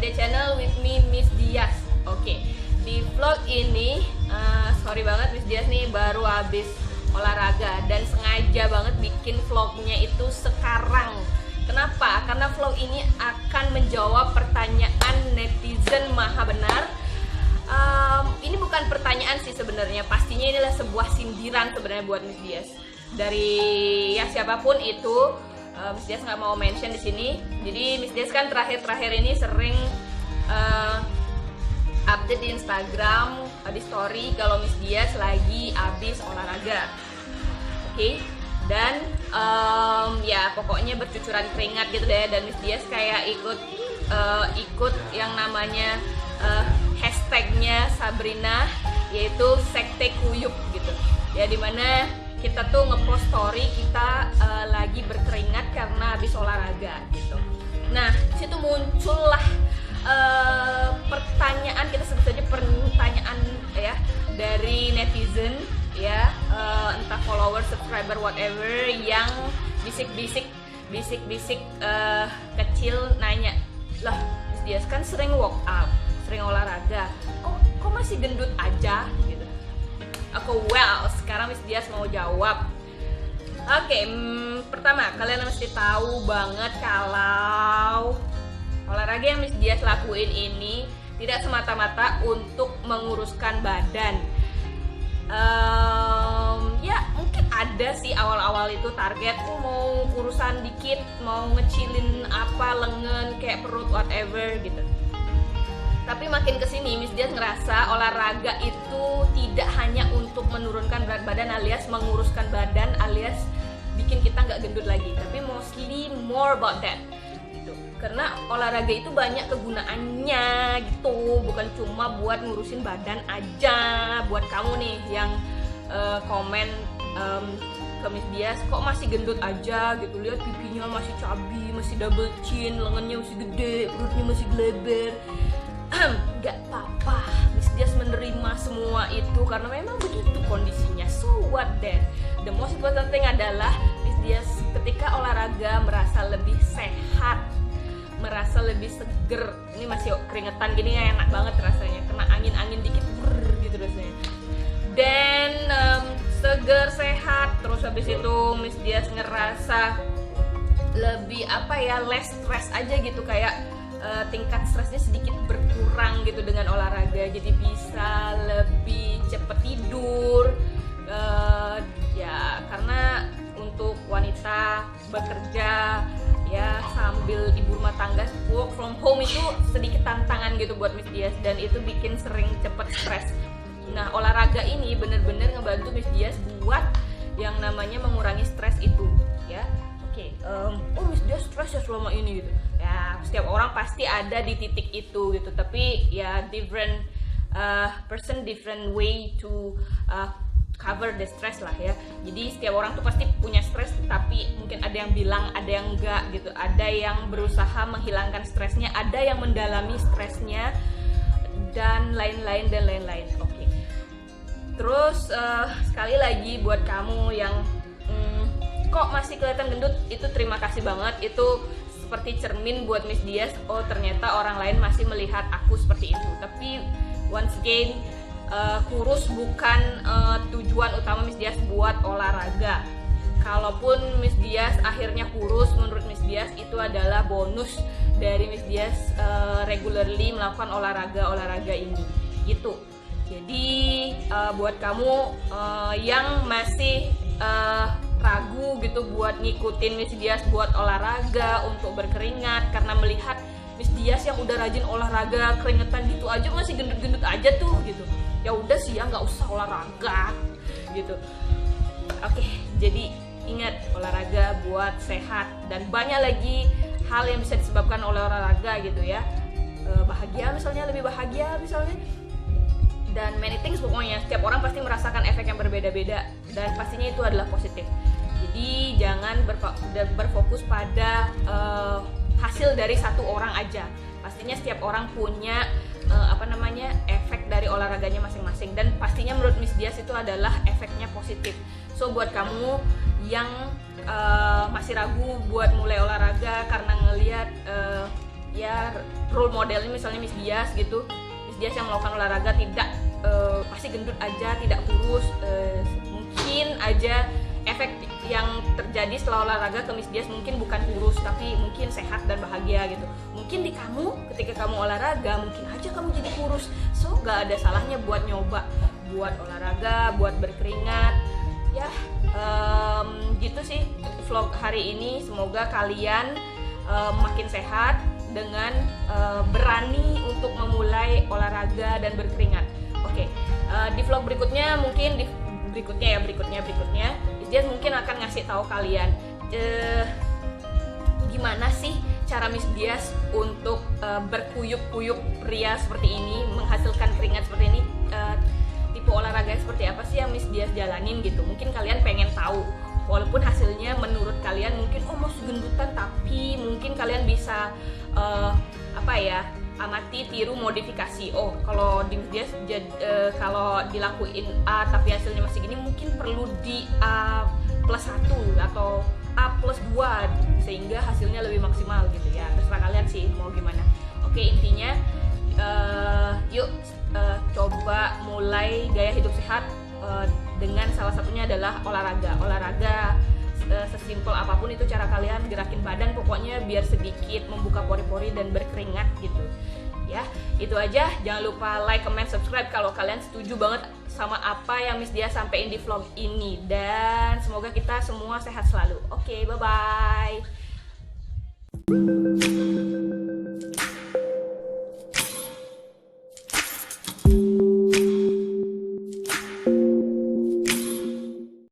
Media Channel with me Miss Dias. Oke, di vlog ini sorry banget Miss Dias nih baru habis olahraga dan sengaja banget bikin vlognya itu sekarang. Kenapa? Karena vlog ini akan menjawab pertanyaan netizen maha benar. Ini bukan pertanyaan sih sebenarnya, pastinya inilah sebuah sindiran sebenarnya buat Miss Dias dari ya siapapun itu. Miss Dias nggak mau mention di sini. Jadi Miss Dias kan terakhir ini sering update di Instagram di story kalau Miss Dias lagi habis olahraga. Oke. Dan ya pokoknya bercucuran keringat gitu deh. Dan Miss Dias kayak ikut yang namanya hashtagnya Sabrina, yaitu sekte kuyup gitu. Ya dimana kita tuh ngepost story kita lagi berkeringat karena habis olahraga gitu. Nah, situ muncullah pertanyaan, kita sebut saja pertanyaan ya dari netizen ya, entah follower, subscriber, whatever, yang bisik-bisik kecil nanya, lah Miss Dias kan sering workout, sering olahraga, kok masih gendut aja gitu. Sekarang Miss Dias mau jawab. Oke, pertama kalian mesti tahu banget kalau olahraga yang Miss Dias lakuin ini tidak semata-mata untuk menguruskan badan. Ya mungkin ada sih awal-awal itu target mau kurusan dikit, mau ngecilin apa lengan kayak perut whatever gitu. Tapi makin kesini Miss Dias ngerasa olahraga itu tidak hanya untuk menurunkan berat badan alias menguruskan badan alias bikin kita nggak gendut lagi, tapi mostly more about that gitu. Karena olahraga itu banyak kegunaannya gitu, bukan cuma buat ngurusin badan aja. Buat kamu nih yang komen ke Miss Dias, kok masih gendut aja gitu, lihat pipinya masih cabi, masih double chin, lengannya masih gede, perutnya masih geleber. Gak apa-apa, Miss Dias menerima semua itu karena memang begitu kondisinya. So what then? The most important thing adalah Miss Dias ketika olahraga merasa lebih sehat, merasa lebih seger. Ini masih keringetan gini ya, enak banget rasanya, kena angin-angin dikit gitu rasanya. Dan seger, sehat, terus habis itu Miss Dias ngerasa lebih less stress aja gitu, kayak tingkat stresnya sedikit berkurang gitu dengan olahraga, jadi bisa lebih cepet tidur. Ya karena untuk wanita bekerja ya sambil ibu rumah tangga work from home itu sedikit tantangan gitu buat Miss Dias, dan itu bikin sering cepet stres. Nah olahraga ini bener-bener ngebantu Miss Dias buat yang namanya mengurangi stres itu ya. Miss Dias stres ya selama ini gitu. Ya setiap orang pasti ada di titik itu gitu, tapi ya different person different way to cover the stress lah ya. Jadi setiap orang tuh pasti punya stres, tapi mungkin ada yang bilang, ada yang enggak gitu. Ada yang berusaha menghilangkan stresnya, ada yang mendalami stresnya, dan lain-lain. Oke. Terus sekali lagi buat kamu yang kok masih kelihatan gendut, itu terima kasih banget. Itu seperti cermin buat Miss Dias. Oh ternyata orang lain masih melihat aku seperti itu. Tapi once again, kurus bukan tujuan utama Miss Dias buat olahraga. Kalaupun Miss Dias akhirnya kurus, menurut Miss Dias itu adalah bonus dari Miss Dias regularly melakukan olahraga ini gitu. Jadi buat kamu yang masih ragu gitu buat ngikutin Miss Dias buat olahraga untuk berkeringat karena melihat Miss Dias yang udah rajin olahraga keringetan gitu aja masih gendut-gendut aja tuh gitu, ya udah sih ya nggak usah olahraga gitu. Oke, jadi ingat olahraga buat sehat, dan banyak lagi hal yang bisa disebabkan oleh olahraga gitu ya. Bahagia misalnya, lebih bahagia misalnya, dan many things. Pokoknya setiap orang pasti merasakan efek yang berbeda-beda, dan pastinya itu adalah positif. Jadi jangan berfokus pada hasil dari satu orang aja. Pastinya setiap orang punya efek dari olahraganya masing-masing, dan pastinya menurut Miss Dias itu adalah efeknya positif. So buat kamu yang masih ragu buat mulai olahraga karena ngelihat ya role modelnya misalnya Miss Dias gitu, Miss Dias yang melakukan olahraga tidak pasti gendut aja, tidak kurus, mungkin aja efek yang terjadi setelah olahraga ke Miss Dias mungkin bukan kurus tapi mungkin sehat dan bahagia gitu. Mungkin di kamu ketika kamu olahraga mungkin aja kamu jadi kurus, so gak ada salahnya buat nyoba, buat olahraga, buat berkeringat ya. Gitu sih vlog hari ini, semoga kalian makin sehat dengan berani untuk memulai olahraga dan berkeringat. Oke, di vlog berikutnya mungkin berikutnya Miss Dias mungkin akan ngasih tahu kalian gimana sih cara Miss Dias untuk berkuyup-kuyup pria seperti ini, menghasilkan keringat seperti ini. Tipe olahraga seperti apa sih yang Miss Dias jalanin gitu. Mungkin kalian pengen tahu, walaupun hasilnya menurut kalian mungkin masih gendutan, tapi mungkin kalian bisa amati, tiru, modifikasi. Oh, kalau di Miss Dias kalau dilakuin A tapi hasilnya masih gini, mungkin perlu di A plus 1 atau A plus 2 sehingga hasilnya lebih maksimal gitu ya. Terserah kalian sih mau gimana. Oke, intinya yuk coba mulai gaya hidup sehat dengan salah satunya adalah olahraga. Sesimpel apapun itu cara kalian gerakin badan, pokoknya biar sedikit membuka pori-pori dan berkeringat gitu ya. Itu aja, jangan lupa like, comment, subscribe kalau kalian setuju banget sama apa yang Miss Dias sampein di vlog ini, dan semoga kita semua sehat selalu. Oke, bye bye.